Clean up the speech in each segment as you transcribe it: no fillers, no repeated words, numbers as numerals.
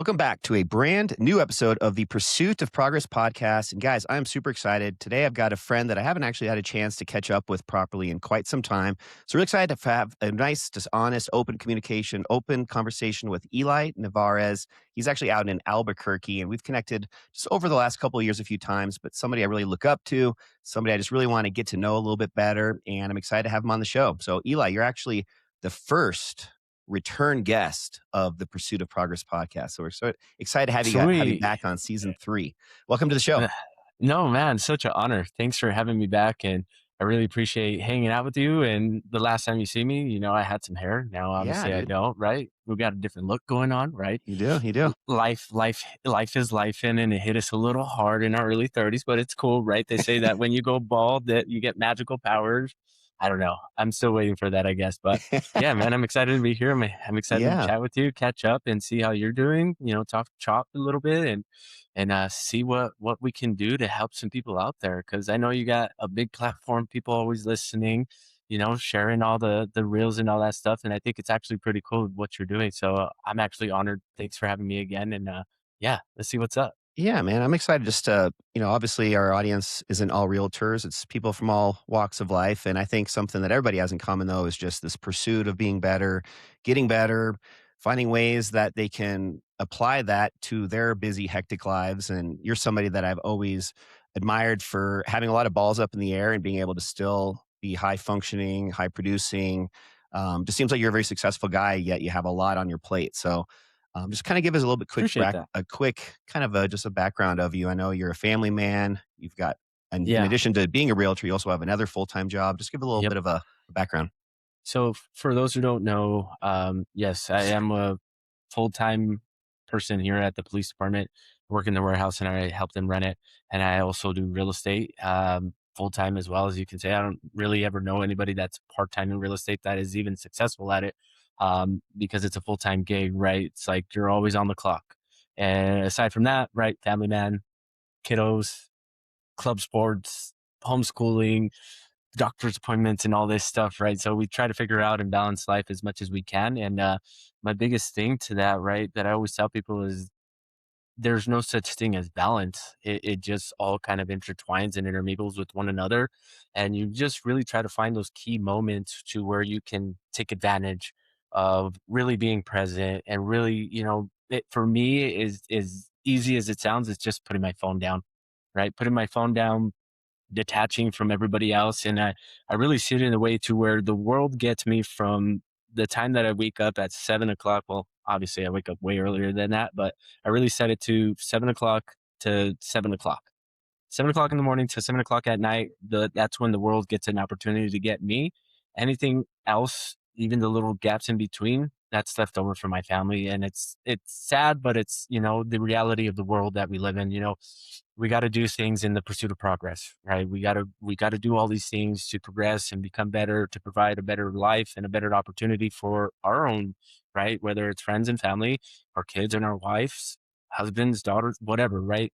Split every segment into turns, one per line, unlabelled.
Welcome back to a brand new episode of the Pursuit of Progress podcast. And guys, I'm super excited. Today, I've got a friend that I haven't actually had a chance to catch up with properly in quite some time. So really excited to have a nice, just honest, open communication, open conversation with Eli Nevarez. He's actually out in Albuquerque, and we've connected just over the last couple of years a few times, but somebody I really look up to, somebody I just really want to get to know a little bit better. And I'm excited to have him on the show. So Eli, you're actually the first return guest of the Pursuit of Progress podcast. So we're so excited to have you back on season 3. Welcome to the show.
No, man, such an honor. Thanks for having me back. And I really appreciate hanging out with you. And the last time you see me, I had some hair. Now, obviously, I don't, right? We've got a different look going on, right?
You do.
Life is life and it hit us a little hard in our early 30s, but it's cool, right? They say that when you go bald, that you get magical powers. I don't know. I'm still waiting for that, I guess. But yeah, man, I'm excited to be here. I'm excited to chat with you, catch up and see how you're doing, talk chop a little bit and see what we can do to help some people out there. Cause I know you got a big platform, people always listening, sharing all the reels and all that stuff. And I think it's actually pretty cool what you're doing. So I'm actually honored. Thanks for having me again. And yeah, let's see what's up.
Yeah, man, I'm excited just to, obviously our audience isn't all realtors. It's people from all walks of life. And I think something that everybody has in common, though, is just this pursuit of being better, getting better, finding ways that they can apply that to their busy, hectic lives. And you're somebody that I've always admired for having a lot of balls up in the air and being able to still be high functioning, high producing. Just seems like you're a very successful guy, yet you have a lot on your plate. So just kind of give us a little bit just a background of you. I know you're a family man. You've got, in addition to being a realtor, you also have another full-time job. Just give a little bit of a background.
So for those who don't know, yes, I am a full-time person here at the police department. I work in the warehouse and I help them run it. And I also do real estate full-time as well. As you can say, I don't really ever know anybody that's part-time in real estate that is even successful at it. Because it's a full-time gig, right? It's like you're always on the clock. And aside from that, right, family man, kiddos, club sports, homeschooling, doctor's appointments and all this stuff, right? So we try to figure out and balance life as much as we can. And my biggest thing to that, right, that I always tell people is there's no such thing as balance. It just all kind of intertwines and intermingles with one another. And you just really try to find those key moments to where you can take advantage of really being present and really, it for me is as easy as it sounds, it's just putting my phone down, right? Putting my phone down, detaching from everybody else. And I really see it in a way to where the world gets me from the time that I wake up at 7:00. Well, obviously I wake up way earlier than that, but I really set it to 7:00 to 7:00. 7:00 in the morning to 7:00 at night. That's when the world gets an opportunity to get me. Anything else, even the little gaps in between, that's left over for my family. And it's sad, but it's, the reality of the world that we live in. We got to do things in the pursuit of progress, right? We got to do all these things to progress and become better, to provide a better life and a better opportunity for our own, right? Whether it's friends and family, our kids and our wives, husbands, daughters, whatever, right?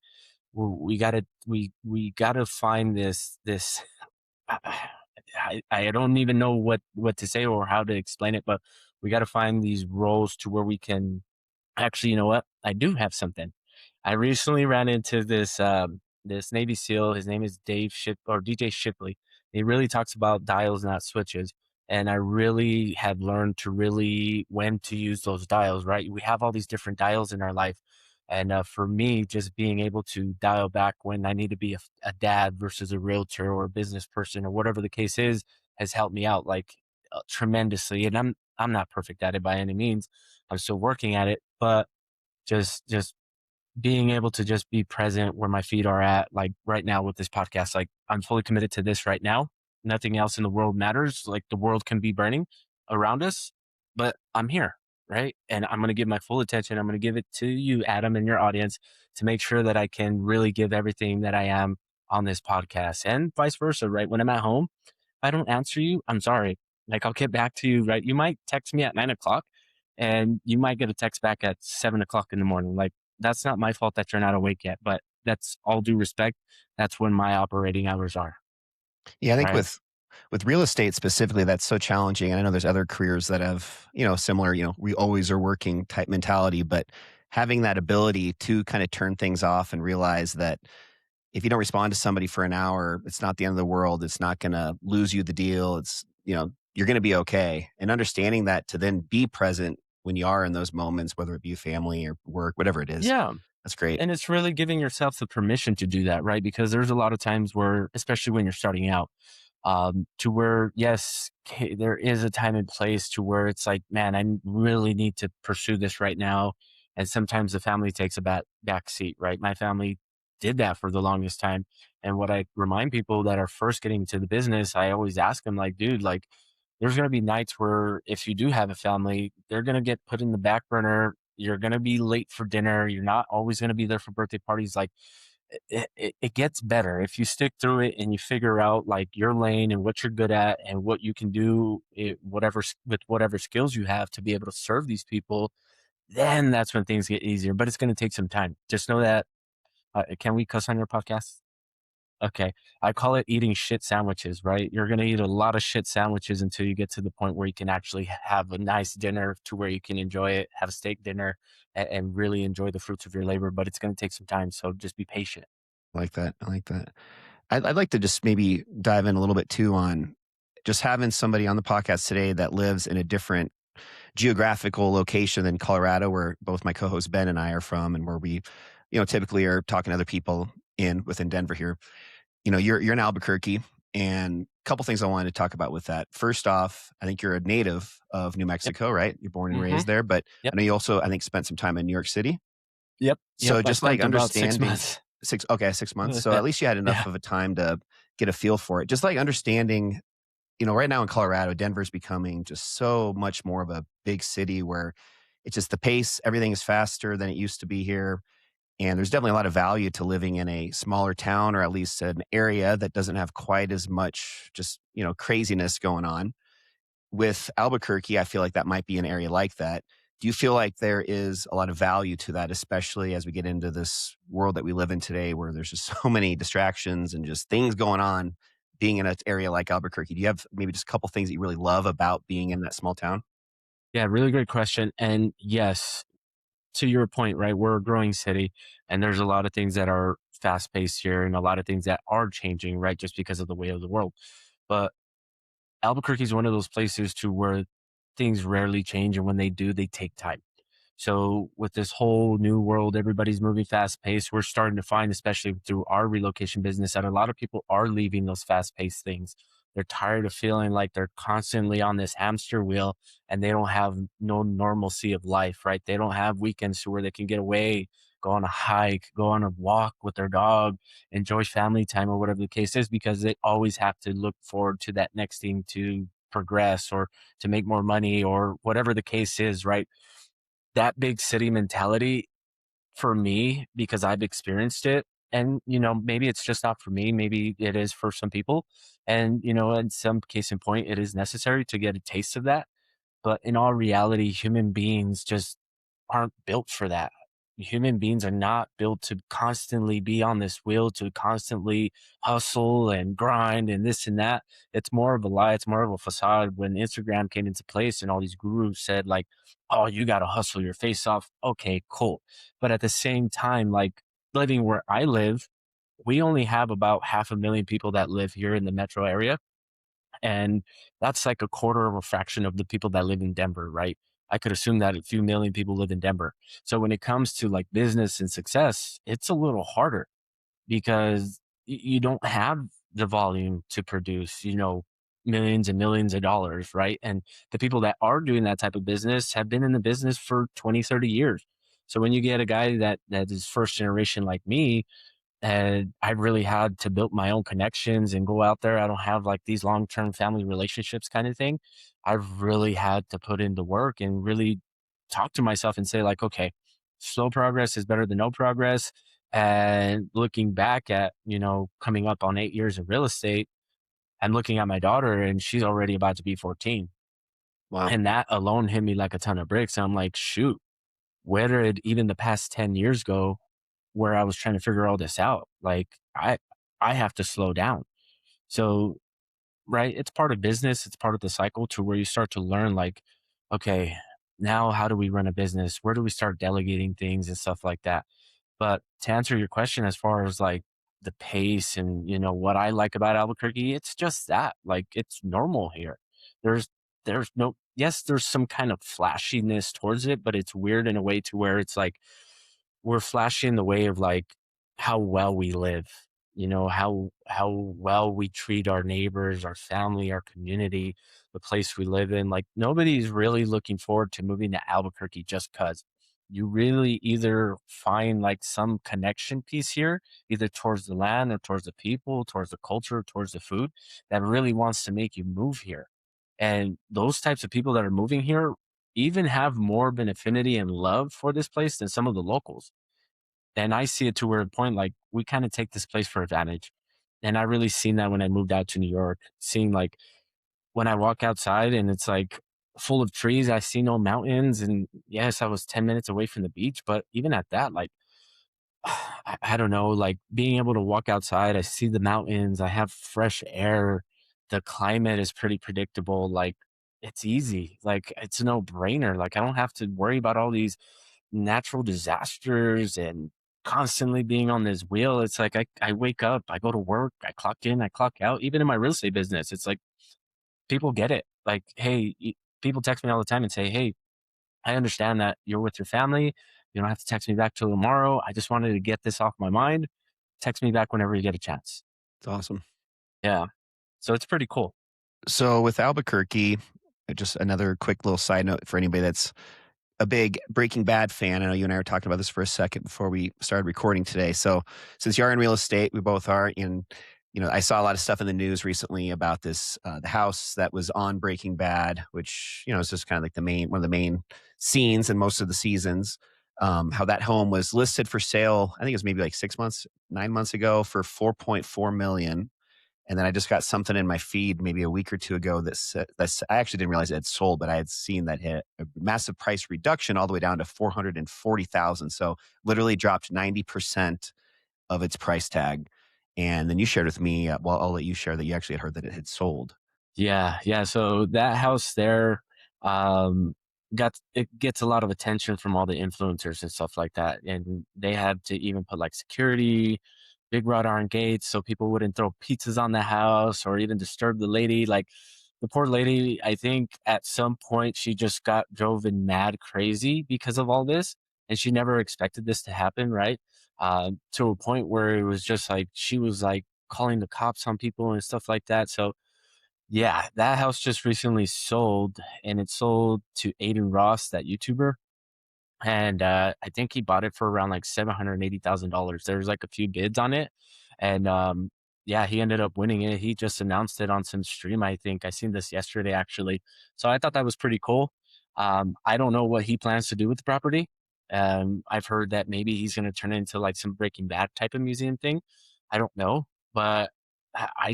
We gotta find this I don't even know what to say or how to explain it, but we got to find these roles to where we can actually, you know what? I do have something. I recently ran into this Navy SEAL. His name is DJ Shipley. He really talks about dials, not switches. And I really have learned to really when to use those dials, right? We have all these different dials in our life. And for me, just being able to dial back when I need to be a dad versus a realtor or a business person or whatever the case is has helped me out like tremendously. And I'm not perfect at it by any means. I'm still working at it, but just being able to just be present where my feet are at, like right now with this podcast, like I'm fully committed to this right now. Nothing else in the world matters. Like the world can be burning around us, but I'm here. Right. And I'm going to give my full attention. I'm going to give it to you, Adam, and your audience to make sure that I can really give everything that I am on this podcast and vice versa. Right. When I'm at home, if I don't answer you, I'm sorry. Like I'll get back to you. Right. You might text me at 9:00 and you might get a text back at 7 o'clock in the morning. Like, that's not my fault that you're not awake yet, but that's all due respect. That's when my operating hours are,
Yeah, I think
right?
with real estate specifically, that's so challenging. And I know there's other careers that have, similar, we always are working type mentality, but having that ability to kind of turn things off and realize that if you don't respond to somebody for an hour, it's not the end of the world. It's not going to lose you the deal. You're going to be okay. And understanding that to then be present when you are in those moments, whether it be family or work, whatever it is,
Yeah.
that's great.
And it's really giving yourself the permission to do that, right? Because there's a lot of times where, especially when you're starting out, to where, yes, there is a time and place to where it's like, man, I really need to pursue this right now. And sometimes the family takes a back seat, right? My family did that for the longest time. And what I remind people that are first getting into the business, I always ask them, like, dude, like, there's going to be nights where if you do have a family, they're going to get put in the back burner. You're going to be late for dinner. You're not always going to be there for birthday parties. Like, it gets better if you stick through it and you figure out like your lane and what you're good at and what you can do, with whatever skills you have to be able to serve these people. Then that's when things get easier, but it's going to take some time. Just know that. Can we cuss on your podcast? Okay. I call it eating shit sandwiches, right? You're going to eat a lot of shit sandwiches until you get to the point where you can actually have a nice dinner to where you can enjoy it, have a steak dinner, and really enjoy the fruits of your labor. But it's going to take some time. So just be patient.
I like that. I like that. I'd like to just maybe dive in a little bit too on just having somebody on the podcast today that lives in a different geographical location than Colorado, where both my co-host Ben and I are from, and where we, typically are talking to other people within Denver here. You're in Albuquerque, and a couple things I wanted to talk about with that. First off, I think you're a native of New
Yep.
Mexico, right? You're born and
Hmm.
raised there, but
Yep.
I know you also, I think, spent some time in New York City.
Yep. Yep.
So
I
just like
spent about six
understanding
months.
6 months. So at least you had enough
Yeah.
of a time to get a feel for it. Just like understanding, right now in Colorado, Denver's becoming just so much more of a big city where it's just the pace, everything is faster than it used to be here. And there's definitely a lot of value to living in a smaller town or at least an area that doesn't have quite as much just, craziness going on. With Albuquerque, I feel like that might be an area like that. Do you feel like there is a lot of value to that, especially as we get into this world that we live in today where there's just so many distractions and just things going on being in an area like Albuquerque? Do you have maybe just a couple things that you really love about being in that small town?
Yeah. Really great question. And yes, to your point, right? We're a growing city and there's a lot of things that are fast paced here and a lot of things that are changing, right? Just because of the way of the world. But Albuquerque is one of those places to where things rarely change. And when they do, they take time. So with this whole new world, everybody's moving fast paced. We're starting to find, especially through our relocation business, that a lot of people are leaving those fast paced things. They're tired of feeling like they're constantly on this hamster wheel and they don't have no normalcy of life, right? They don't have weekends to where they can get away, go on a hike, go on a walk with their dog, enjoy family time or whatever the case is, because they always have to look forward to that next thing to progress or to make more money or whatever the case is, right? That big city mentality for me, because I've experienced it, and, maybe it's just not for me, maybe it is for some people, and, in some case in point, it is necessary to get a taste of that, but in all reality, human beings just aren't built for that. Human beings are not built to constantly be on this wheel, to constantly hustle and grind and this and that. It's more of a lie. It's more of a facade. When Instagram came into place and all these gurus said, like, oh, you got to hustle your face off. Okay, cool. But at the same time, like living where I live, we only have about 500,000 people that live here in the metro area. And that's like a quarter of a fraction of the people that live in Denver, right? I could assume that a few million people live in Denver. So when it comes to like business and success, it's a little harder because you don't have the volume to produce, millions and millions of dollars, right? And the people that are doing that type of business have been in the business for 20, 30 years. So when you get a guy that is first generation like me, and I really had to build my own connections and go out there. I don't have like these long-term family relationships kind of thing. I've really had to put in the work and really talk to myself and say like, okay, slow progress is better than no progress. And looking back at, coming up on 8 years of real estate, I'm looking at my daughter and she's already about to be 14.
Wow.
And that alone hit me like a ton of bricks. And I'm like, shoot, where did even the past 10 years go where I was trying to figure all this out? Like I have to slow down. So, right, it's part of business, it's part of the cycle to where you start to learn like, okay, now how do we run a business? Where do we start delegating things and stuff like that? But to answer your question as far as like the pace and what I like about Albuquerque, it's just that. Like it's normal here. There's there's no yes, there's some kind of flashiness towards it, but it's weird in a way to where it's like we're flashy in the way of like how well we live, how well we treat our neighbors, our family, our community, the place we live in. Like nobody's really looking forward to moving to Albuquerque just cuz you really either find like some connection piece here, either towards the land or towards the people, towards the culture, towards the food that really wants to make you move here. And those types of people that are moving here even have more of an affinity and love for this place than some of the locals. And I see it to where a point like we kind of take this place for advantage. And I really seen that when I moved out to New York, seeing like when I walk outside and it's like full of trees, I see no mountains. And yes, I was 10 minutes away from the beach, but even at that, like I don't know, like being able to walk outside, I see the mountains, I have fresh air, the climate is pretty predictable. Like it's easy, like it's a no brainer. Like I don't have to worry about all these natural disasters and constantly being on this wheel. It's like I wake up, I go to work, I clock in, I clock out. Even in my real estate business, it's like people get it. Like, hey, people text me all the time and say, hey, I understand that you're with your family. You don't have to text me back till tomorrow. I just wanted to get this off my mind. Text me back whenever you get a chance.
It's awesome.
Yeah. So it's pretty cool.
So with Albuquerque, just another quick little side note for anybody that's a big Breaking Bad fan. I know you and I were talking about this for a second before we started recording today. So since you are in real estate, we both are. And I saw a lot of stuff in the news recently about this the house that was on Breaking Bad, which is just kind of like the main one of the main scenes in most of the seasons. How that home was listed for sale, I think it was maybe like 6 months, 9 months ago for 4.4 million. And then I just got something in my feed maybe a week or two ago that's I actually didn't realize it had sold, but I had seen that hit a massive price reduction all the way down to 440,000. So literally dropped 90% of its price tag. And then you shared with me, well, I'll let you share that you actually had heard that it had sold.
Yeah. Yeah. So that house there, um, it gets a lot of attention from all the influencers and stuff like that. And they had to even put like security, big wrought iron gates so people wouldn't throw pizzas on the house or even disturb the lady. Like the poor lady, I think at some point she just got driven mad crazy because of all this. And she never expected this to happen, right? To a point where it was just like she was like calling the cops on people and stuff like that. So yeah, that house just recently sold and it sold to Aiden Ross, that YouTuber. And I think he bought it for around like $780,000. There's like a few bids on it. And yeah, he ended up winning it. He just announced it on some stream, I think. I seen this yesterday actually. So I thought that was pretty cool. I don't know what he plans to do with the property. I've heard that maybe he's going to turn it into like some Breaking Bad type of museum thing. I don't know, but I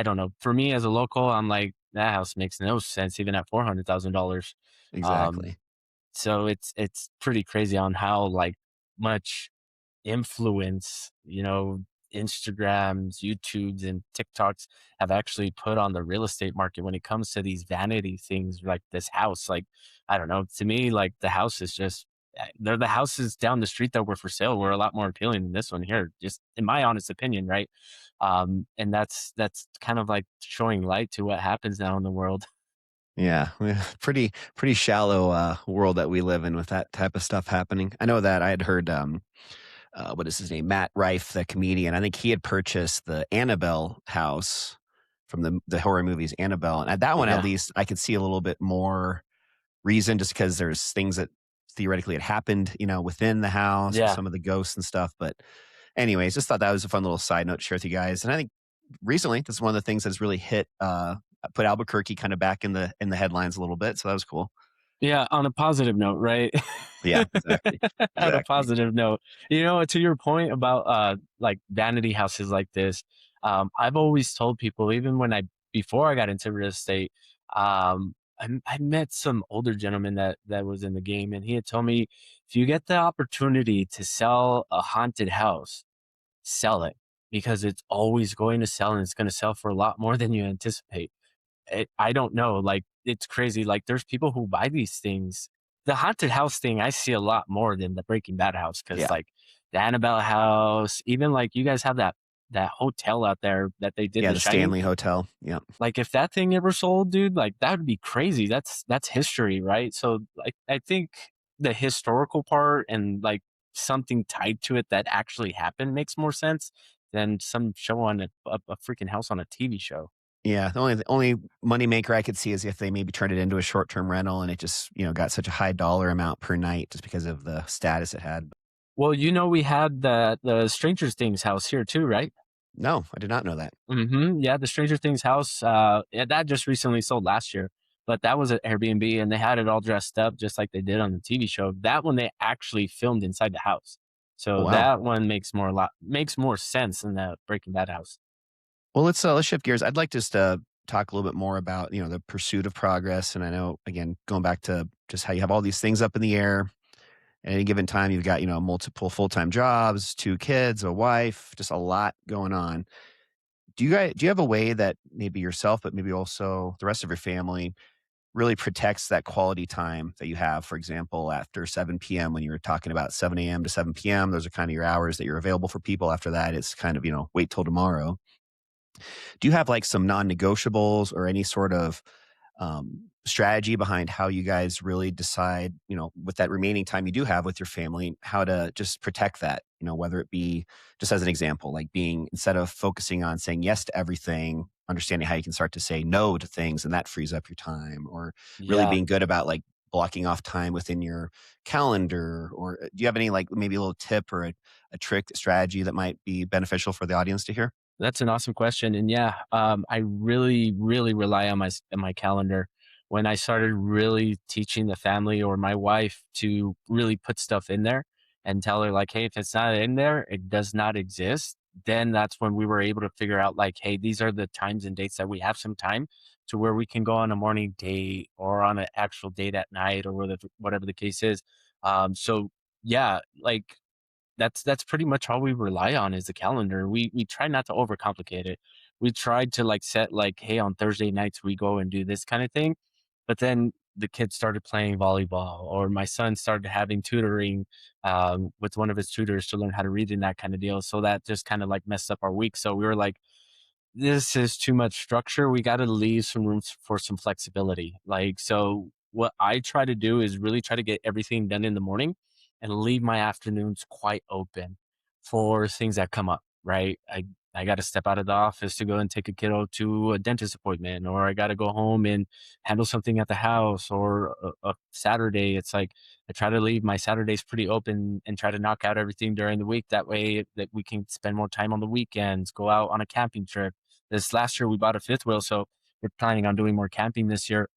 don't know. For me as a local, I'm like that house makes no sense even at $400,000. Um,
Exactly.
so it's pretty crazy on how like much influence, Instagrams, YouTubes, and TikToks have actually put on the real estate market when it comes to these vanity things like this house. Like, I don't know. To me, like the house is just they're the houses down the street that were for sale were a lot more appealing than this one here, just in my honest opinion, right? And that's kind of like showing light to what happens now in the world.
Yeah, pretty shallow world that we live in with that type of stuff happening. I know that I had heard what is his name? Matt Rife, the comedian. I think he had purchased the Annabelle house from the horror movies Annabelle, and at that one, at
Yeah.
least, I could see a little bit more reason, just because there's things that theoretically had happened, within the house with
Yeah.
some of the ghosts and stuff. But, anyways, just thought that was a fun little side note to share with you guys. And I think recently, that's one of the things that's really put Albuquerque kind of back in the headlines a little bit. So that was cool.
Yeah, on a positive note, right?
Yeah, exactly,
On a
exactly.
positive note. To your point about, like, vanity houses like this, I've always told people, even when I before I got into real estate, I met some older gentleman that was in the game, and he had told me, "If you get the opportunity to sell a haunted house, sell it, because it's always going to sell, and it's gonna sell for a lot more than you anticipate." I don't know, like, it's crazy, like, there's people who buy these things. The haunted house thing, I see a lot more than the Breaking Bad house, because
Yeah.
like, the Annabelle house, even, like, you guys have that hotel out there that they did
Yeah,
The
the
Shining.
Stanley Hotel. Yeah.
Like, if that thing ever sold, dude, like, that would be crazy. That's history, right? So, like, I think the historical part and, like, something tied to it that actually happened makes more sense than some show on a freaking house on a TV show.
Yeah, the only moneymaker I could see is if they maybe turned it into a short-term rental and it just, got such a high dollar amount per night just because of the status it had.
Well, we had the Stranger Things house here too, right?
No, I did not know that.
Mhm, yeah, the Stranger Things house, yeah, that just recently sold last year, but that was an Airbnb, and they had it all dressed up just like they did on the TV show. That one they actually filmed inside the house.
Oh,
So
wow.
that one makes more sense than the Breaking Bad house.
Well, let's shift gears. I'd like just to talk a little bit more about, the pursuit of progress, and I know, again, going back to just how you have all these things up in the air. At any given time, you've got, multiple full-time jobs, 2 kids, a wife, just a lot going on. Do you have a way that maybe yourself, but maybe also the rest of your family really protects that quality time that you have? For example, after 7 PM when you were talking about 7 AM to 7 PM, those are kind of your hours that you're available for people. After that, it's kind of, wait till tomorrow. Do you have, like, some non-negotiables or any sort of, strategy behind how you guys really decide, with that remaining time you do have with your family, how to just protect that? Whether it be, just as an example, like being, instead of focusing on saying yes to everything, understanding how you can start to say no to things, and that frees up your time, or really
Yeah.
being good about, like, blocking off time within your calendar, or do you have any, like, maybe a little tip or a trick strategy that might be beneficial for the audience to hear?
That's an awesome question, and yeah, I really, really rely on my calendar. When I started really teaching the family or my wife to really put stuff in there and tell her like, "Hey, if it's not in there, it does not exist," then that's when we were able to figure out like, "Hey, these are the times and dates that we have some time to where we can go on a morning date or on an actual date at night or whatever the case is." So yeah, like that's pretty much all we rely on is the calendar. We try not to overcomplicate it. We tried to like set like, hey, on Thursday nights we go and do this kind of thing. But then the kids started playing volleyball, or my son started having tutoring with one of his tutors to learn how to read and that kind of deal. So that just kind of like messed up our week. So we were like, this is too much structure. We got to leave some room for some flexibility. Like, so what I try to do is really try to get everything done in the morning and leave my afternoons quite open for things that come up, right? I got to step out of the office to go and take a kiddo to a dentist appointment, or I got to go home and handle something at the house, or a Saturday. It's like I try to leave my Saturdays pretty open and try to knock out everything during the week. That way that we can spend more time on the weekends, go out on a camping trip. This last year we bought a fifth wheel, so we're planning on doing more camping this year.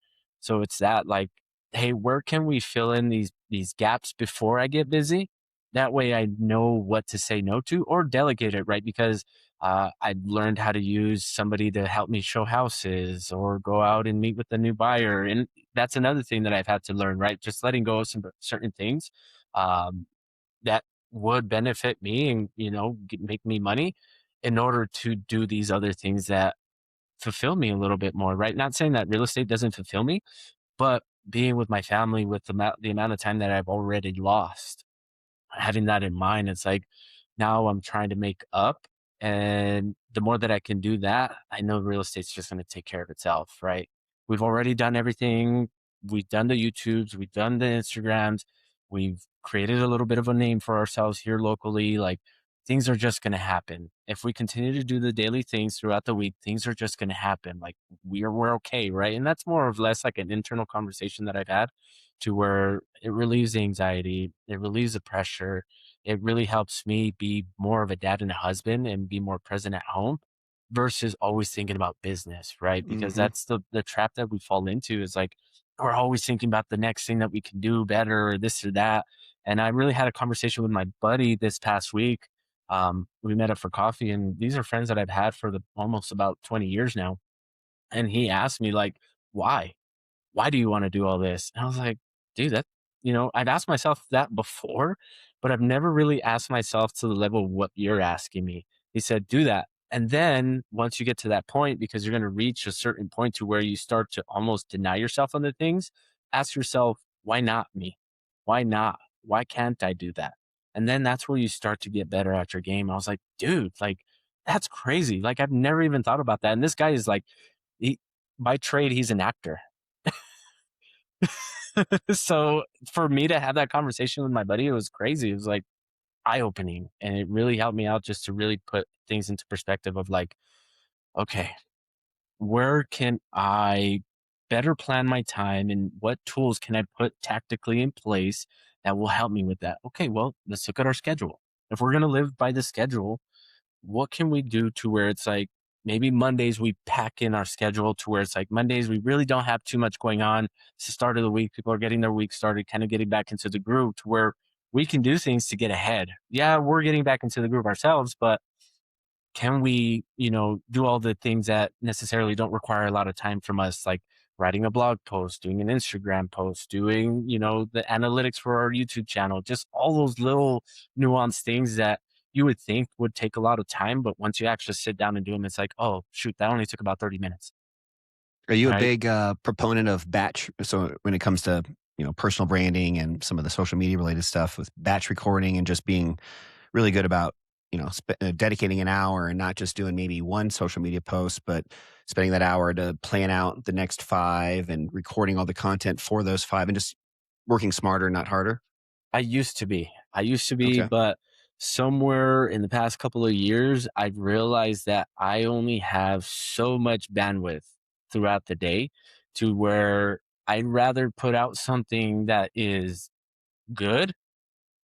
So it's that like, hey, where can we fill in these gaps before I get busy? That way I know what to say no to or delegate it, right? Because I learned how to use somebody to help me show houses or go out and meet with the new buyer. And that's another thing that I've had to learn, right? Just letting go of some certain things um, that would benefit me and, make me money in order to do these other things that fulfill me a little bit more, right? Not saying that real estate doesn't fulfill me, but being with my family with the amount of time that I've already lost, having that in mind, it's like now I'm trying to make up. And the more that I can do that, I know real estate's just going to take care of itself, right? We've already done everything. We've done the YouTubes, we've done the Instagrams, we've created a little bit of a name for ourselves here locally. Like things are just going to happen. If we continue to do the daily things throughout the week, things are just going to happen. Like we're okay, right? And that's more or less like an internal conversation that I've had to where it relieves the anxiety, it relieves the pressure. It really helps me be more of a dad and a husband and be more present at home versus always thinking about business, right? Because
Mhm.
that's the trap that we fall into is like we're always thinking about the next thing that we can do better or this or that. And I really had a conversation with my buddy this past week. We met up for coffee, and these are friends that I've had for the almost about 20 years now. And he asked me like, why? why do you want to do all this? And I was like, dude, I've asked myself that before, but I've never really asked myself to the level of what you're asking me. He said, do that. And then once you get to that point, because you're going to reach a certain point to where you start to almost deny yourself on the things, ask yourself, why not me? Why not? Why can't I do that? And then that's where you start to get better at your game. I was like, dude, like, that's crazy. Like, I've never even thought about that. And this guy is like, he, by trade, he's an actor. So for me to have that conversation with my buddy, it was crazy. It was like eye opening. And it really helped me out just to really put things into perspective of like, okay, where can I better plan my time and what tools can I put tactically in place that will help me with that? Okay, well, let's look at our schedule. If we're going to live by the schedule, what can we do to where it's like maybe Mondays we pack in our schedule to where it's like Mondays we really don't have too much going on. It's the start of the week. People are getting their week started, kind of getting back into the groove to where we can do things to get ahead. Yeah, we're getting back into the groove ourselves, but can we, do all the things that necessarily don't require a lot of time from us, like writing a blog post, doing an Instagram post, doing, the analytics for our YouTube channel, just all those little nuanced things that you would think would take a lot of time. But once you actually sit down and do them, it's like, oh, shoot, that only took about 30 minutes.
Are you a
Right.
big proponent of batch? So when it comes to personal branding and some of the social media related stuff with batch recording and just being really good about dedicating an hour and not just doing maybe one social media post, but spending that hour to plan out the next five and recording all the content for those five and just working smarter, not harder.
I used to be,
Okay.
but somewhere in the past couple of years, I've realized that I only have so much bandwidth throughout the day to where I'd rather put out something that is good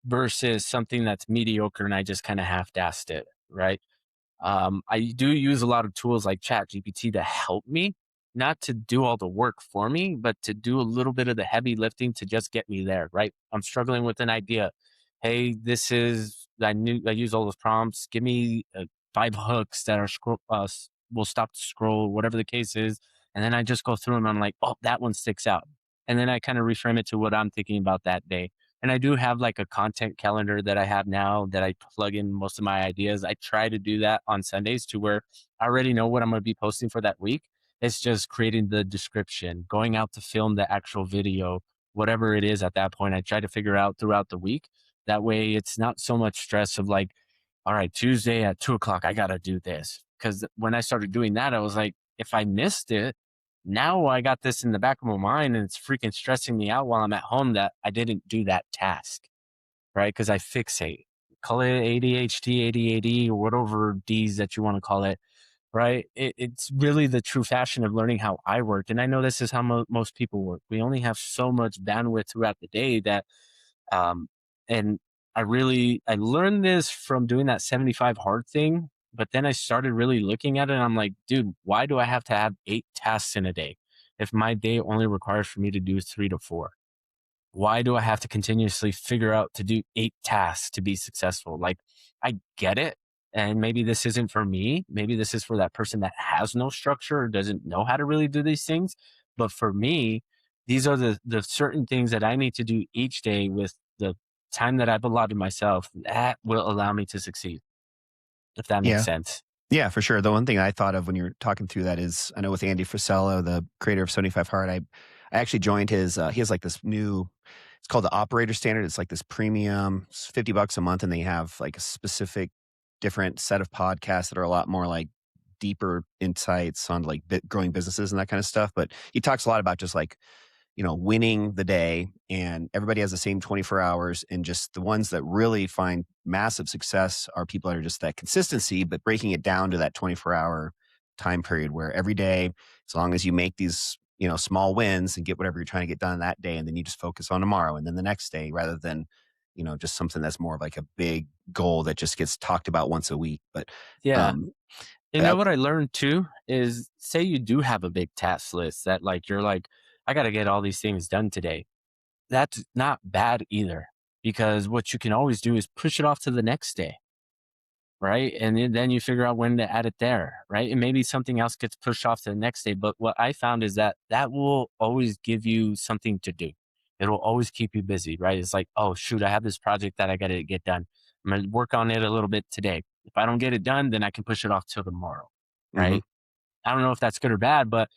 versus something that's mediocre and I just kind of half-assed it, right? I do use a lot of tools like ChatGPT to help me, not to do all the work for me, but to do a little bit of the heavy lifting to just get me there, right? I'm struggling with an idea. Hey, I use all those prompts. Give me 5 hooks that will stop the scroll, whatever the case is. And then I just go through them. I'm like, oh, that one sticks out. And then I kind of reframe it to what I'm thinking about that day. And I do have like a content calendar that I have now that I plug in most of my ideas. I try to do that on Sundays to where I already know what I'm going to be posting for that week. It's just creating the description, going out to film the actual video, whatever it is at that point. I try to figure out throughout the week. That way it's not so much stress of like, all right, Tuesday at 2 o'clock, I got to do this. Because when I started doing that, I was like, if I missed it, now I got this in the back of my mind and it's freaking stressing me out while I'm at home that I didn't do that task, right? Because I fixate. Call it ADHD, ADAD, or whatever D's that you want to call it, right? It's really the true fashion of learning how I work. And I know this is how most people work. We only have so much bandwidth throughout the day that, um, and I learned this from doing that 75 hard thing. But then I started really looking at it and I'm like, dude, why do I have to have 8 tasks in a day if my day only requires for me to do 3 to 4? Why do I have to continuously figure out to do 8 tasks to be successful? Like, I get it. And maybe this isn't for me. Maybe this is for that person that has no structure or doesn't know how to really do these things. But for me, these are the certain things that I need to do each day with the time that I've allotted myself that will allow me to succeed, if that makes
Yeah.
sense.
Yeah, for sure. The one thing I thought of when you were talking through that is I know with Andy Frisella, the creator of 75 Hard, I actually joined his he has like this new it's called the operator standard. It's like this premium, it's $50 a month, and they have like a specific different set of podcasts that are a lot more like deeper insights on like growing businesses and that kind of stuff. But he talks a lot about just like winning the day, and everybody has the same 24 hours. And just the ones that really find massive success are people that are just that consistency, but breaking it down to that 24-hour time period where every day, as long as you make these, small wins and get whatever you're trying to get done that day, and then you just focus on tomorrow and then the next day rather than, just something that's more of like a big goal that just gets talked about once a week. But,
Yeah.
um,
You
uh,
know what I learned too is say you do have a big task list that like you're like, I got to get all these things done today. That's not bad either because what you can always do is push it off to the next day, right? And then you figure out when to add it there, right? And maybe something else gets pushed off to the next day. But what I found is that that will always give you something to do. It'll always keep you busy, right? It's like, oh, shoot, I have this project that I got to get done. I'm going to work on it a little bit today. If I don't get it done, then I can push it off till tomorrow,
Mhm.
right? I don't know if that's good or bad, but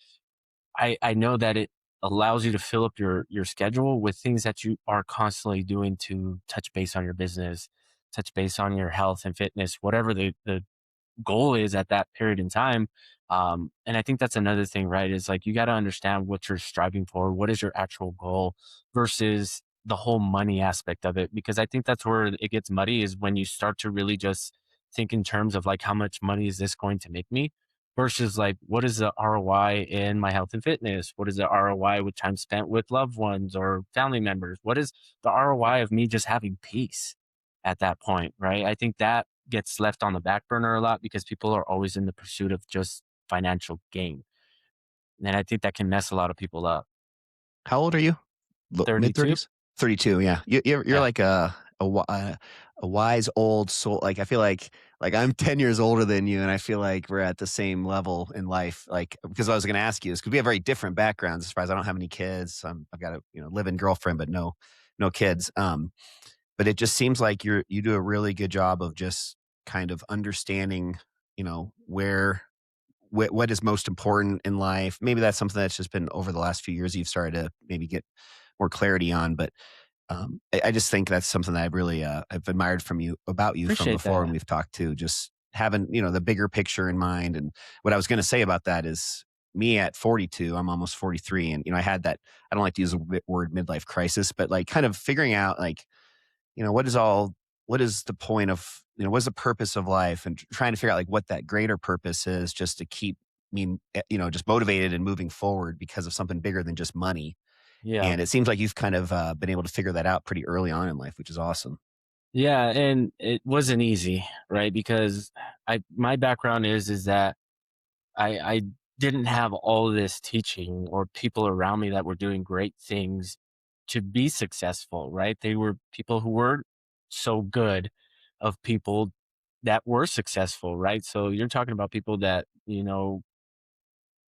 I know that it allows you to fill up your schedule with things that you are constantly doing to touch base on your business, touch base on your health and fitness, whatever the goal is at that period in time. And I think that's another thing, right? Is like you got to understand what you're striving for. What is your actual goal versus the whole money aspect of it? Because I think that's where it gets muddy is when you start to really just think in terms of like, how much money is this going to make me? Versus like, what is the ROI in my health and fitness? What is the ROI with time spent with loved ones or family members? What is the ROI of me just having peace at that point, right? I think that gets left on the back burner a lot because people are always in the pursuit of just financial gain. And I think that can mess a lot of people up.
How old are you? Mid
32?
30s? 32, yeah. You're
Yeah.
like a wise old soul. Like, I feel like I'm 10 years older than you, and I feel like we're at the same level in life. Like, because I was gonna ask you is because we have very different backgrounds as far as I don't have any kids. I've got a, live-in girlfriend, but no kids. But it just seems like you do a really good job of just kind of understanding, where what is most important in life. Maybe that's something that's just been over the last few years you've started to maybe get more clarity on. But I just think that's something that I've admired from you about you from
Appreciate
before when
that.
we've talked to just having the bigger picture in mind. And what I was going to say about that is me at 42, I'm almost 43, and I had that. I don't like to use the word midlife crisis, but like kind of figuring out like what is the point of what is the purpose of life, and trying to figure out like what that greater purpose is, just to keep me just motivated and moving forward because of something bigger than just money.
Yeah.
And it seems like you've kind of been able to figure that out pretty early on in life, which is awesome.
Yeah. And it wasn't easy, right? Because my background is that I didn't have all this teaching or people around me that were doing great things to be successful, right? They were people who weren't so good of people that were successful, right? So you're talking about people that,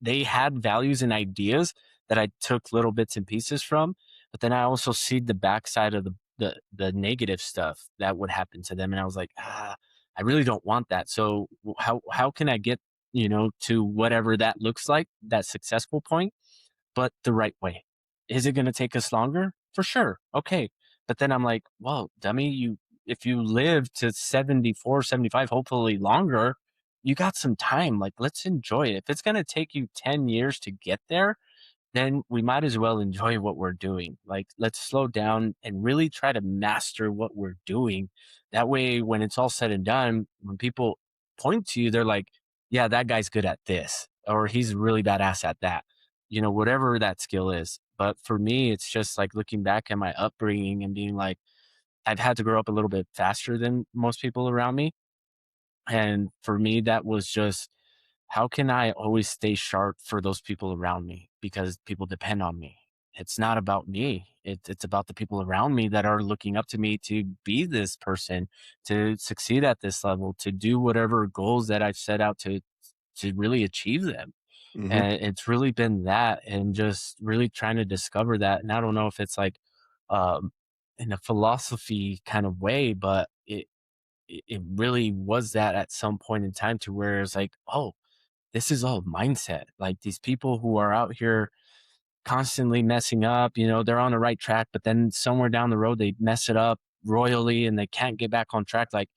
they had values and ideas that I took little bits and pieces from, but then I also see the backside of the negative stuff that would happen to them, and I was like, I really don't want that. So how can I get to whatever that looks like, that successful point, but the right way? Is it going to take us longer? For sure. Okay. But then I'm like, well, dummy, if you live to 74, 75, hopefully longer, you got some time. Like, let's enjoy it. If it's going to take you 10 years to get there, then we might as well enjoy what we're doing. Like, let's slow down and really try to master what we're doing. That way, when it's all said and done, when people point to you, they're like, yeah, that guy's good at this, or he's really badass at that, whatever that skill is. But for me, it's just like looking back at my upbringing and being like, I've had to grow up a little bit faster than most people around me. And for me, that was just how can I always stay sharp for those people around me because people depend on me. It's not about me. It's about the people around me that are looking up to me to be this person, to succeed at this level, to do whatever goals that I've set out to really achieve them.
Hmm.
And it's really been that and just really trying to discover that. And I don't know if it's like um in a philosophy kind of way, but it really was that at some point in time to where it's like, oh, this is all mindset. Like these people who are out here constantly messing up, they're on the right track, but then somewhere down the road they mess it up royally and they can't get back on track. Like,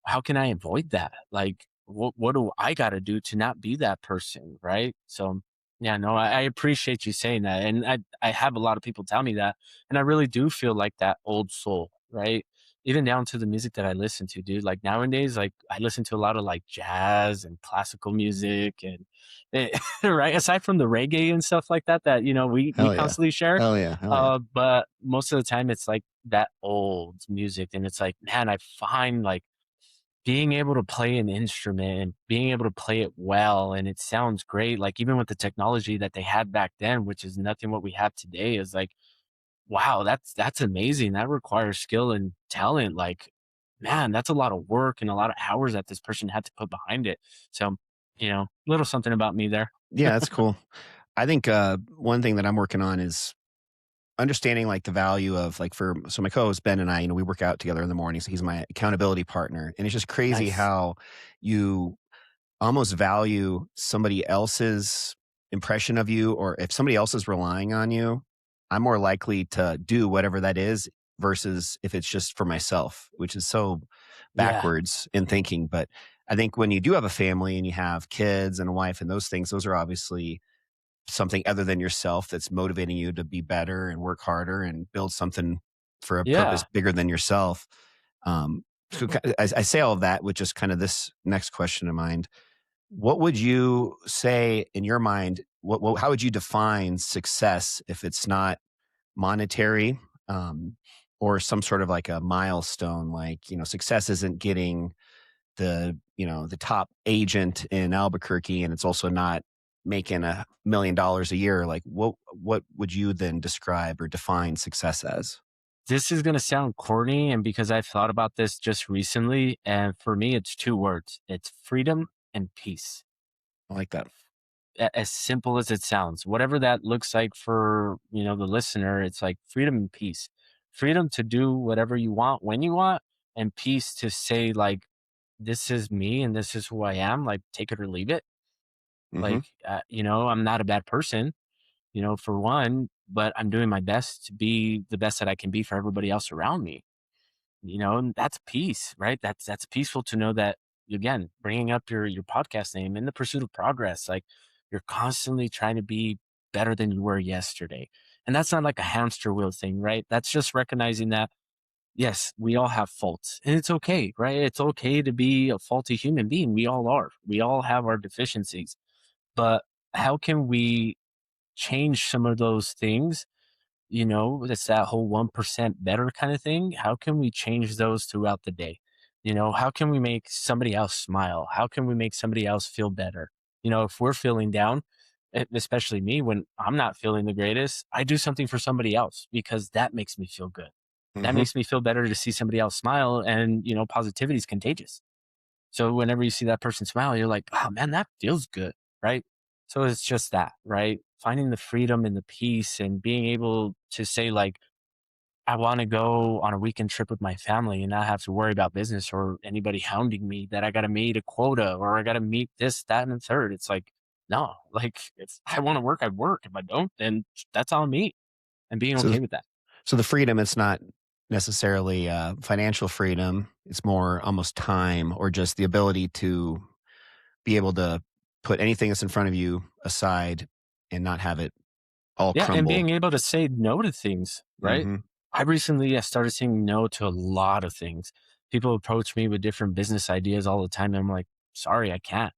how can I avoid that? Like, what do I got to do to not be that person? Right. So, yeah, no, I appreciate you saying that. And I have a lot of people tell me that. And I really do feel like that old soul. Right. Even down to the music that I listen to, dude. Like nowadays, like I listen to a lot of like jazz and classical music and, right. Aside from the reggae and stuff like that, we
Hell yeah.
constantly share.
Hell yeah. Hell yeah.
But most of the time it's like that old music. And it's like, man, I find like, being able to play an instrument and being able to play it well and it sounds great, like, even with the technology that they had back then, which is nothing what we have today, is like, wow, that's amazing. That requires skill and talent, like, man, that's a lot of work and a lot of hours that this person had to put behind it. So, little something about me there.
Yeah, that's cool. I think, one thing that I'm working on is understanding, like, the value of, like, so my co-host Ben and I, we work out together in the morning, so he's my accountability partner, and it's just crazy
Nice.
how you almost value somebody else's impression of you, or if somebody else is relying on you, I'm more likely to do whatever that is versus if it's just for myself, which is so
Yeah.
backwards in thinking. But I think when you do have a family and you have kids and a wife and those things, those are obviously something other than yourself that's motivating you to be better and work harder and build something for a purpose
Yeah.
bigger than yourself. I say all of that with just kind of this next question in mind. What would you say in your mind? How would you define success if it's not monetary, um, or some sort of like a milestone? Like, success isn't getting the top agent in Albuquerque, and it's also not making $1 million a year. Like, what would you then describe or define success as?
This is going to sound corny. And because I've thought about this just recently, and for me, it's two words, it's freedom and peace.
I like that.
As simple as it sounds, whatever that looks like for, the listener, it's like freedom and peace. Freedom to do whatever you want when you want, and peace to say, like, this is me and this is who I am, like, take it or leave it.
Hmm.
Like, I'm not a bad person, for one, but I'm doing my best to be the best that I can be for everybody else around me. And that's peace, right? That's peaceful to know that, again, bringing up your podcast name, In the Pursuit of Progress, like, you're constantly trying to be better than you were yesterday. And that's not like a hamster wheel thing, right? That's just recognizing that, yes, we all have faults and it's okay, right? It's okay to be a faulty human being. We all are. We all have our deficiencies. But how can we change some of those things? It's that whole 1% better kind of thing. How can we change those throughout the day? How can we make somebody else smile? How can we make somebody else feel better? If we're feeling down, especially me, when I'm not feeling the greatest, I do something for somebody else because that makes me feel good. That
Hmm.
makes me feel better to see somebody else smile. And, positivity is contagious. So whenever you see that person smile, you're like, oh man, that feels good. Right. So it's just that, right? Finding the freedom and the peace and being able to say, like, I want to go on a weekend trip with my family and not have to worry about business or anybody hounding me that I got to meet a quota or I got to meet this, that, and the third. It's like, no, like, if I want to work, I work. If I don't, then that's on me, and being
So,
okay with that.
so the freedom, it's not necessarily financial freedom. It's more almost time or just the ability to be able to put anything that's in front of you aside and not have it all
Yeah. And
crumble.
being able to say no to things, right?
Hmm.
I recently started saying no to a lot of things. People approach me with different business ideas all the time. And I'm like, sorry, I can't.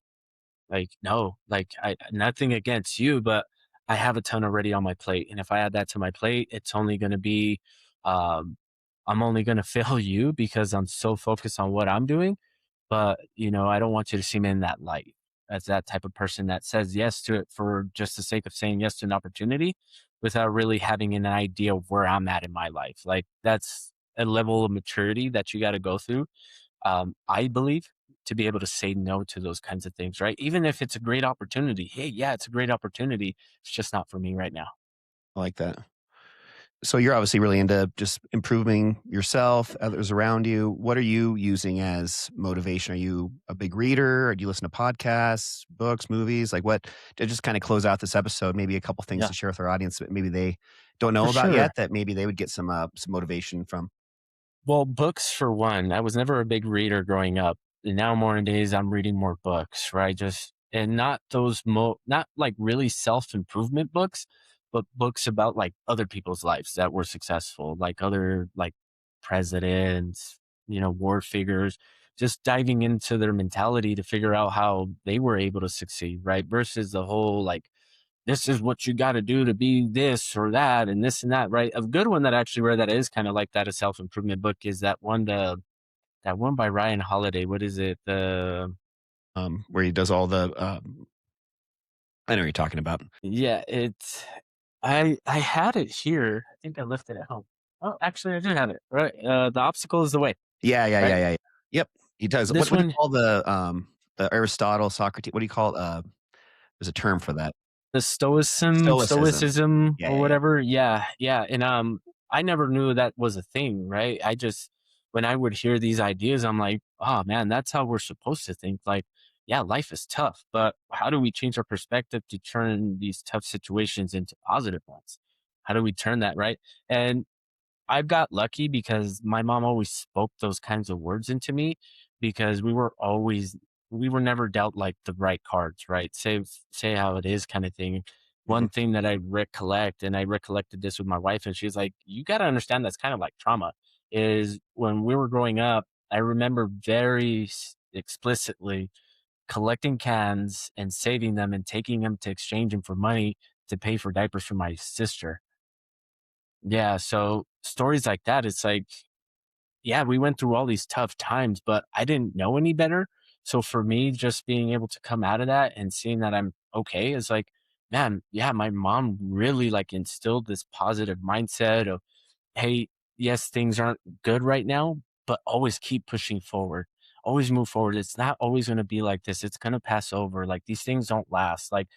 Like, no, like, I nothing against you, but I have a ton already on my plate, and if I add that to my plate, it's only gonna be, um I'm only gonna fail you because I'm so focused on what I'm doing, but, I don't want you to see me in that light as that type of person that says yes to it for just the sake of saying yes to an opportunity without really having an idea of where I'm at in my life. Like, that's a level of maturity that you gotta go through, I believe, to be able to say no to those kinds of things, right? Even if it's a great opportunity. Hey, yeah, it's a great opportunity. It's just not for me right now.
I like that. So you're obviously really into just improving yourself, others around you. What are you using as motivation? Are you a big reader, or do you listen to podcasts, books, movies? Like, what to just kind of close out this episode, maybe a couple things
Yeah,
to share with our audience that maybe they don't know
for
about yet,
sure.
that maybe they would get some motivation from.
Well, books for one. I was never a big reader growing up. And now more days I'm reading more books, right? Just and not those not like really self-improvement books, but books about like other people's lives that were successful, like other like presidents, war figures, just diving into their mentality to figure out how they were able to succeed, right? Versus the whole like this is what you got to do to be this or that and this and that, right? A good one that I actually read that is kind of like that, a self improvement book, is that one by Ryan Holiday. What is it? The
Where he does all the, I know what you're talking about.
Yeah, it's I had it here. I think I left it at home. Oh, actually, I do have it. Right, the obstacle is the way.
Yeah, yeah, yeah,
right?
yeah, yeah. Yep, he does.
This
What do you
one,
call the Aristotle, Socrates, what do you call it? There's a term for that.
the
Stoicism.
stoicism
Yeah,
or
yeah, yeah.
whatever. Yeah, yeah. And I never knew that was a thing, right? I just when I would hear these ideas, I'm like, oh man, that's how we're supposed to think. Like, yeah, life is tough, but how do we change our perspective to turn these tough situations into positive ones? How do we turn that right? And I've got lucky because my mom always spoke those kinds of words into me because we were never dealt like the right cards, right? Say how it is kind of thing.
Mhm.
One thing that I recollect, and I recollected this with my wife, and she's like, you got to understand that's kind of like trauma, is when we were growing up, I remember explicitly collecting cans and saving them and taking them to exchange them for money to pay for diapers for my sister. Yeah, so stories like that, it's like, yeah, we went through all these tough times, but I didn't know any better. So for me, just being able to come out of that and seeing that I'm okay is like, man, yeah, my mom really like instilled this positive mindset of, hey, yes, things aren't good right now, but always keep pushing forward. Always move forward. It's not always going to be like this. It's going to pass over. Like these things don't last. Like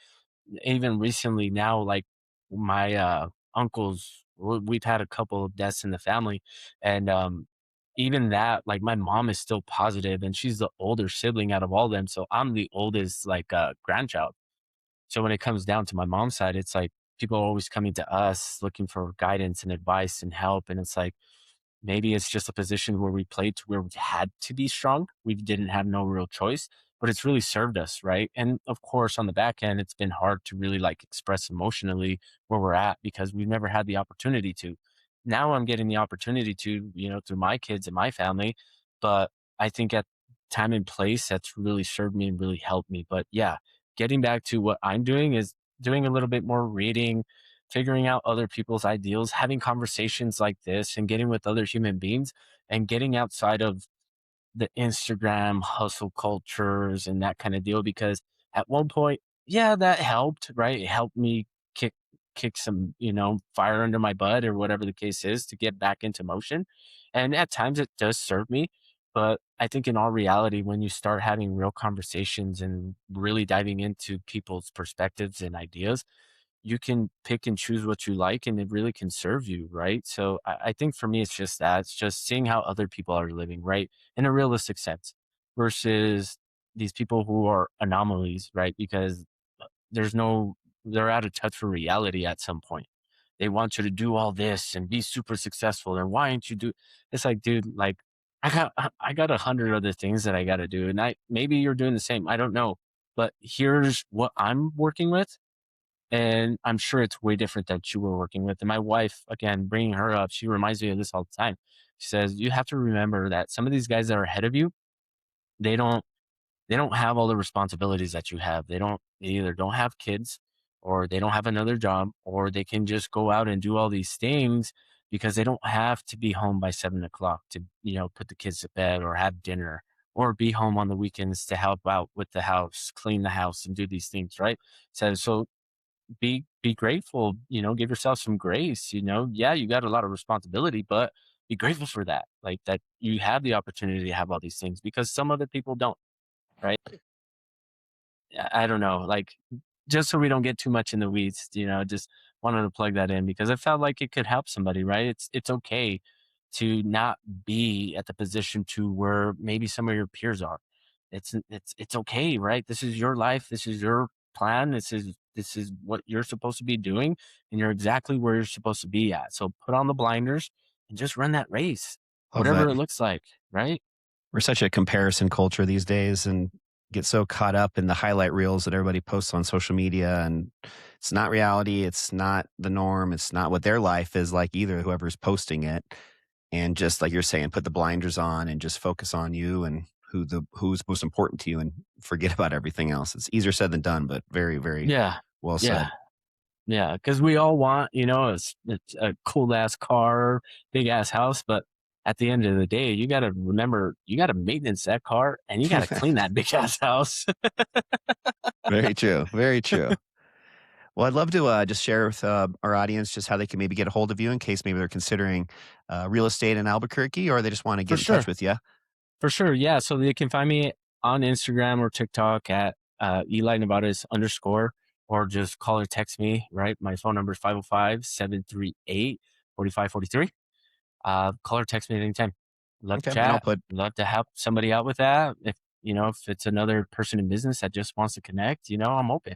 even recently now, like my uncles, we've had a couple of deaths in the family, and even that, like my mom is still positive, and she's the older sibling out of all of them, so I'm the oldest like grandchild. So when it comes down to my mom's side, it's like people are always coming to us looking for guidance and advice and help, and it's like maybe it's just a position where we played to where we had to be strong. We didn't have no real choice, but it's really served us, right? And of course, on the back end, it's been hard to really like express emotionally where we're at because we've never had the opportunity to. Now I'm getting the opportunity to, through my kids and my family. But I think at time and place, that's really served me and really helped me. But yeah, getting back to what I'm doing is doing a little bit more reading, figuring out other people's ideals, having conversations like this and getting with other human beings and getting outside of the Instagram hustle cultures and that kind of deal because at one point, yeah, that helped, right? It helped me kick some, fire under my butt or whatever the case is to get back into motion. And at times it does serve me. But I think in all reality, when you start having real conversations and really diving into people's perspectives and ideas, you can pick and choose what you like and it really can serve you, right? So I think for me, it's just that. It's just seeing how other people are living, right? In a realistic sense versus these people who are anomalies, right? Because there's no, they're out of touch for reality at some point. They want you to do all this and be super successful. And why aren't you do? It's like, dude, like I got 100 other things that I got to do. And maybe you're doing the same. I don't know. But here's what I'm working with and I'm sure it's way different that you were working with. And my wife, again, bringing her up, she reminds me of this all the time. She says, you have to remember that some of these guys that are ahead of you, they don't they don't have all the responsibilities that you have. They either don't have kids or they don't have another job or they can just go out and do all these things because they don't have to be home by 7 o'clock to, put the kids to bed or have dinner or be home on the weekends to help out with the house, clean the house and do these things, right? So be grateful, give yourself some grace, yeah, you got a lot of responsibility, but be grateful for that, like that you have the opportunity to have all these things because some other people don't, right? I don't know, like just so we don't get too much in the weeds, just wanted to plug that in because I felt like it could help somebody, right? It's okay to not be at the position to where maybe some of your peers are. It's okay, right? This is your life. This is your plan. This is what you're supposed to be doing, and you're exactly where you're supposed to be at. So put on the blinders and just run that race,
Love
whatever
that.
it looks like, right?
We're such a comparison culture these days and get so caught up in the highlight reels that everybody posts on social media, and it's not reality, it's not the norm, it's not what their life is like either, whoever's posting it. And just like you're saying, put the blinders on and just focus on you and who's most important to you and forget about everything else. It's easier said than done, but very, very
Yeah,
well
yeah.
said.
Yeah, because we all want, it's a cool ass car, big ass house, but at the end of the day, you gotta remember you gotta maintenance that car and you gotta clean that big ass house.
Very true. Very true. Well, I'd love to just share with our audience just how they can maybe get a hold of you in case maybe they're considering real estate in Albuquerque or they just want to
For
get in touch
sure.
with you.
For sure. Yeah. So they can find me on Instagram or TikTok at Eli Nevarez underscore, or just call or text me, right? My phone number is 505-738-4543. Call or text me at any time. Love to
Okay. And I'll
chat.
put,
Love to help somebody out with that. If it's another person in business that just wants to connect, I'm open.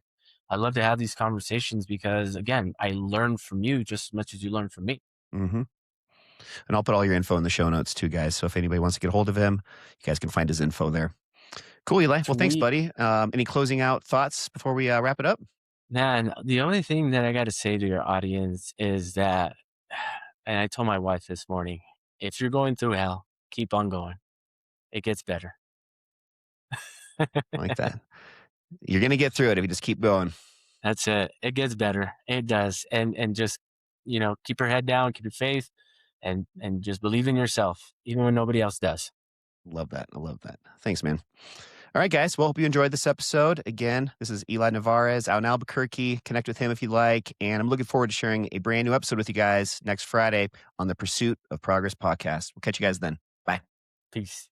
I love to have these conversations because, again, I learn from you just as much as you learn from me.
hmm and I'll put all your info in the show notes too, guys. So if anybody wants to get a hold of him, you guys can find his info there. Cool, Eli. Well, thanks,
Sweet.
buddy. Any closing out thoughts before we wrap it up?
Man, the only thing that I got to say to your audience is that, and I told my wife this morning, if you're going through hell, keep on going. It gets better.
I like that. You're going to get through it if you just keep going.
That's it. It gets better. It does. And just, keep your head down, keep your faith, and just believe in yourself, even when nobody else does.
Love that. I love that. Thanks, man. All right, guys. Well, hope you enjoyed this episode. Again, this is Eli Nevarez out in Albuquerque. Connect with him if you like. And I'm looking forward to sharing a brand new episode with you guys next Friday on the Pursuit of Progress podcast. We'll catch you guys then. Bye.
Peace.